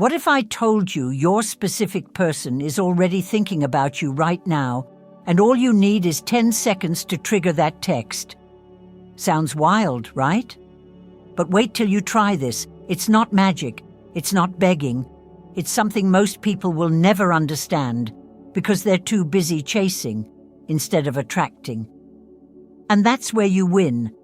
What if I told you your specific person is already thinking about you right now, and all you need is 10 seconds to trigger that text? Sounds wild, right? But wait till you try this. It's not magic. It's not begging. It's something most people will never understand because they're too busy chasing instead of attracting. And that's where you win.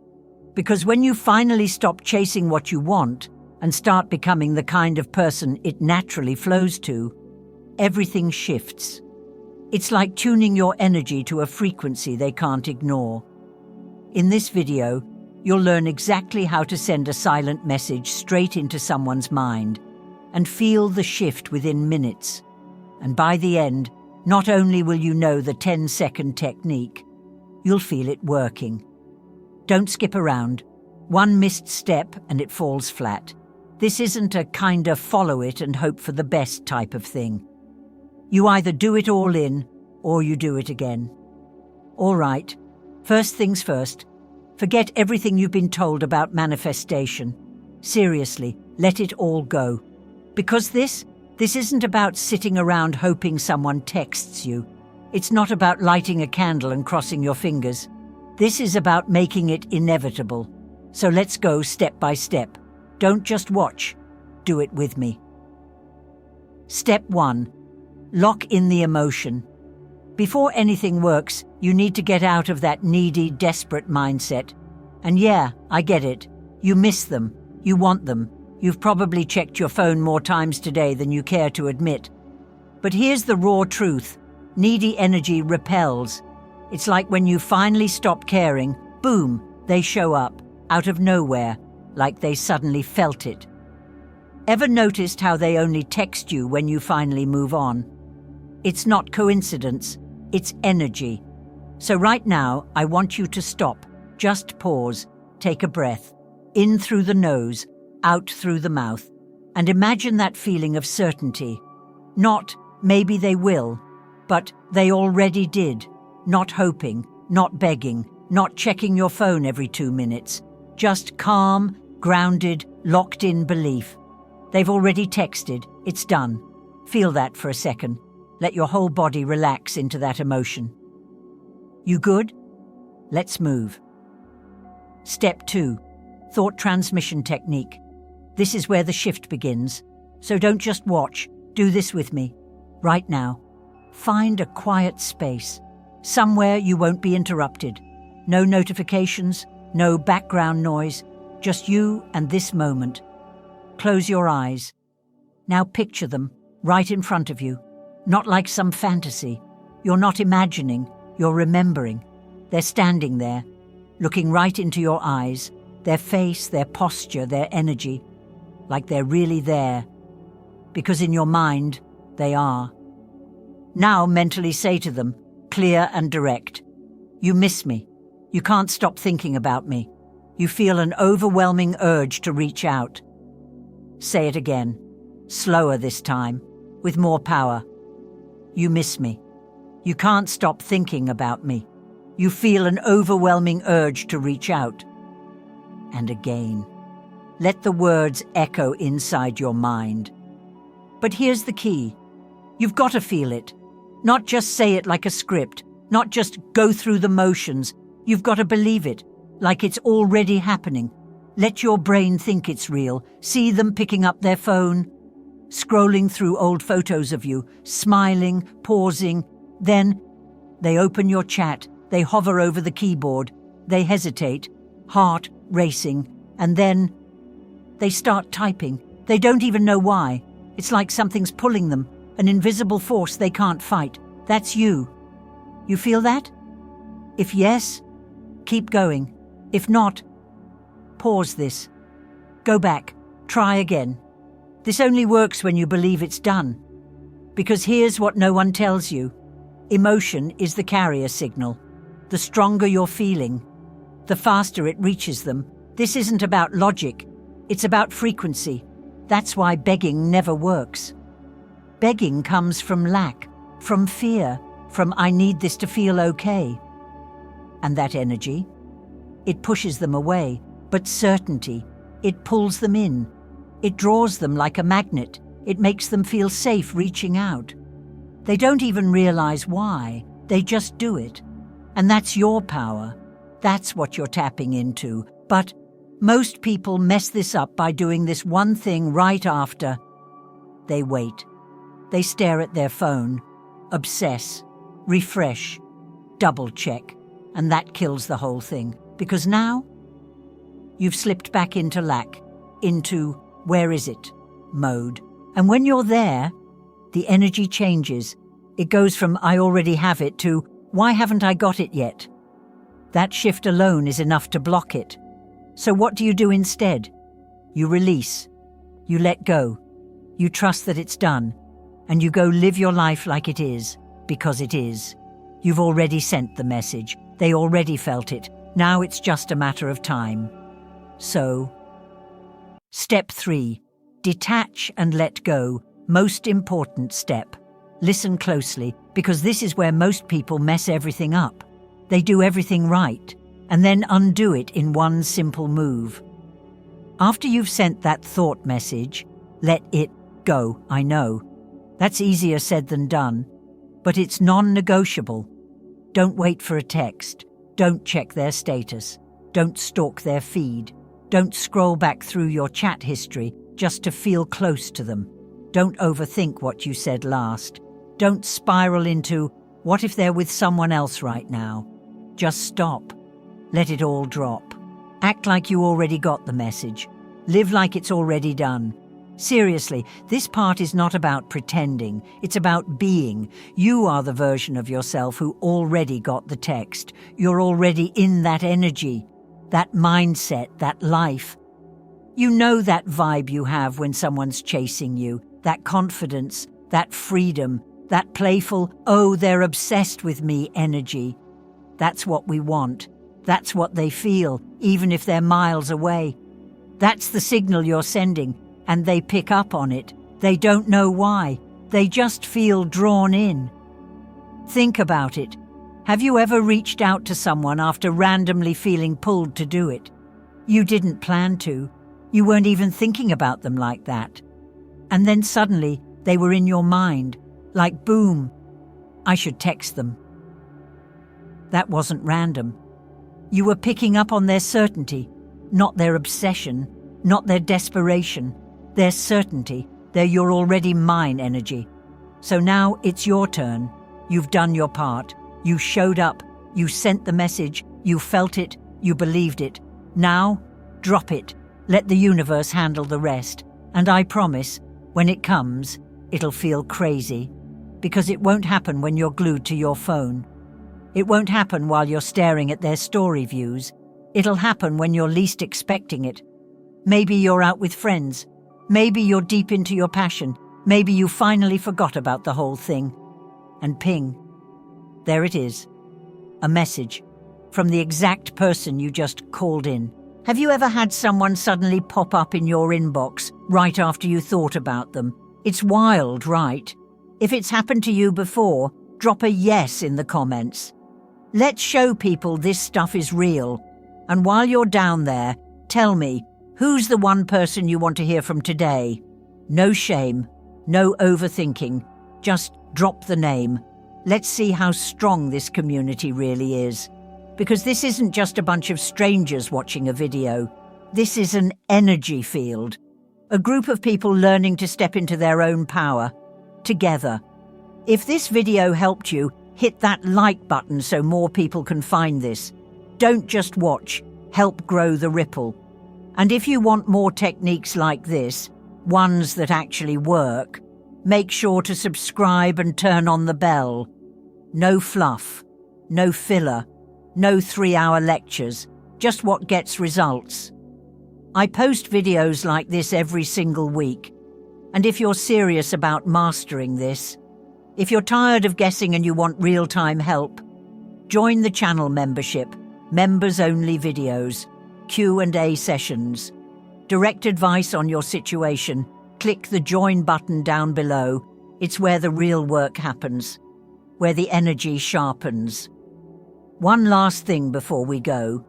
Because when you finally stop chasing what you want and start becoming the kind of person it naturally flows to, everything shifts. It's like tuning your energy to a frequency they can't ignore. In this video, you'll learn exactly how to send a silent message straight into someone's mind and feel the shift within minutes. And by the end, not only will you know the 10-second technique, you'll feel it working. Don't skip around. One missed step and it falls flat. This isn't a kinda follow it and hope for the best type of thing. You either do it all in or you do it again. All right, first things first. Forget everything you've been told about manifestation. Seriously, let it all go. Because this isn't about sitting around hoping someone texts you. It's not about lighting a candle and crossing your fingers. This is about making it inevitable. So let's go step by step. Don't just watch. Do it with me. Step 1. Lock in the emotion. Before anything works, you need to get out of that needy, desperate mindset. And yeah, I get it. You miss them. You want them. You've probably checked your phone more times today than you care to admit. But here's the raw truth. Needy energy repels. It's like when you finally stop caring, boom, they show up, out of nowhere, like they suddenly felt it. Ever noticed how they only text you when you finally move on? It's not coincidence, it's energy. So right now, I want you to stop. Just pause, take a breath, in through the nose, out through the mouth, and imagine that feeling of certainty. Not, maybe they will, but they already did. Not hoping, not begging, not checking your phone every 2 minutes. Just calm, grounded, locked-in belief. They've already texted. It's done. Feel that for a second. Let your whole body relax into that emotion. You good? Let's move. Step 2. Thought transmission technique. This is where the shift begins. So don't just watch. Do this with me. Right now. Find a quiet space. Somewhere you won't be interrupted. No notifications, no background noise, just you and this moment. Close your eyes. Now picture them, right in front of you. Not like some fantasy. You're not imagining, you're remembering. They're standing there, looking right into your eyes, their face, their posture, their energy, like they're really there. Because in your mind, they are. Now mentally say to them, clear and direct. You miss me. You can't stop thinking about me. You feel an overwhelming urge to reach out. Say it again, slower this time, with more power. You miss me. You can't stop thinking about me. You feel an overwhelming urge to reach out. And again. Let the words echo inside your mind. But here's the key. You've got to feel it. Not just say it like a script, not just go through the motions. You've got to believe it, like it's already happening. Let your brain think it's real. See them picking up their phone, scrolling through old photos of you, smiling, pausing. Then they open your chat, they hover over the keyboard, they hesitate, heart racing, and then they start typing. They don't even know why. It's like something's pulling them, an invisible force they can't fight. That's you. You feel that? If yes, keep going. If not, pause this. Go back. Try again. This only works when you believe it's done. Because here's what no one tells you. Emotion is the carrier signal. The stronger you're feeling, the faster it reaches them. This isn't about logic. It's about frequency. That's why begging never works. Begging comes from lack, from fear, from I need this to feel okay. And that energy, it pushes them away. But certainty, it pulls them in. It draws them like a magnet. It makes them feel safe reaching out. They don't even realize why. They just do it. And that's your power. That's what you're tapping into. But most people mess this up by doing this one thing right after. They wait. They stare at their phone, obsess, refresh, double-check, and that kills the whole thing. Because now, you've slipped back into lack, into where is it mode. And when you're there, the energy changes. It goes from I already have it to why haven't I got it yet? That shift alone is enough to block it. So what do you do instead? You release. You let go. You trust that it's done. And you go live your life like it is, because it is. You've already sent the message. They already felt it. Now it's just a matter of time. So, step 3. Detach and let go. Most important step. Listen closely, because this is where most people mess everything up. They do everything right, and then undo it in one simple move. After you've sent that thought message, let it go, I know. That's easier said than done, but it's non-negotiable. Don't wait for a text. Don't check their status. Don't stalk their feed. Don't scroll back through your chat history just to feel close to them. Don't overthink what you said last. Don't spiral into, what if they're with someone else right now? Just stop. Let it all drop. Act like you already got the message. Live like it's already done. Seriously, this part is not about pretending. It's about being. You are the version of yourself who already got the text. You're already in that energy, that mindset, that life. You know that vibe you have when someone's chasing you, that confidence, that freedom, that playful, oh, they're obsessed with me energy. That's what we want. That's what they feel, even if they're miles away. That's the signal you're sending. And they pick up on it. They don't know why. They just feel drawn in. Think about it. Have you ever reached out to someone after randomly feeling pulled to do it? You didn't plan to. You weren't even thinking about them like that. And then suddenly, they were in your mind. Like boom. I should text them. That wasn't random. You were picking up on their certainty, not their obsession, not their desperation. Their certainty, their you're already mine energy. So now it's your turn. You've done your part. You showed up. You sent the message. You felt it. You believed it. Now, drop it. Let the universe handle the rest. And I promise, when it comes, it'll feel crazy. Because it won't happen when you're glued to your phone. It won't happen while you're staring at their story views. It'll happen when you're least expecting it. Maybe you're out with friends. Maybe you're deep into your passion. Maybe you finally forgot about the whole thing. And ping. There it is. A message. From the exact person you just called in. Have you ever had someone suddenly pop up in your inbox right after you thought about them? It's wild, right? If it's happened to you before, drop a yes in the comments. Let's show people this stuff is real. And while you're down there, tell me, who's the one person you want to hear from today? No shame, no overthinking. Just drop the name. Let's see how strong this community really is. Because this isn't just a bunch of strangers watching a video. This is an energy field. A group of people learning to step into their own power. Together. If this video helped you, hit that like button so more people can find this. Don't just watch. Help grow the ripple. And if you want more techniques like this, ones that actually work, make sure to subscribe and turn on the bell. No fluff, no filler, no 3-hour lectures, just what gets results. I post videos like this every single week. And if you're serious about mastering this, if you're tired of guessing and you want real-time help, join the channel membership, members-only videos, Q&A sessions. Direct advice on your situation. Click the join button down below. It's where the real work happens, where the energy sharpens. One last thing before we go.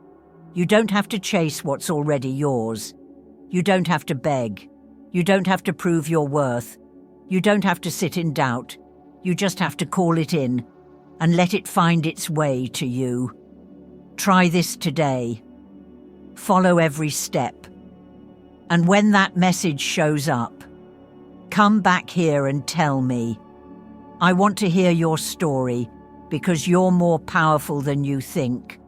You don't have to chase what's already yours. You don't have to beg. You don't have to prove your worth. You don't have to sit in doubt. You just have to call it in and let it find its way to you. Try this today. Follow every step. And when that message shows up, come back here and tell me. I want to hear your story because you're more powerful than you think.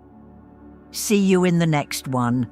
See you in the next one.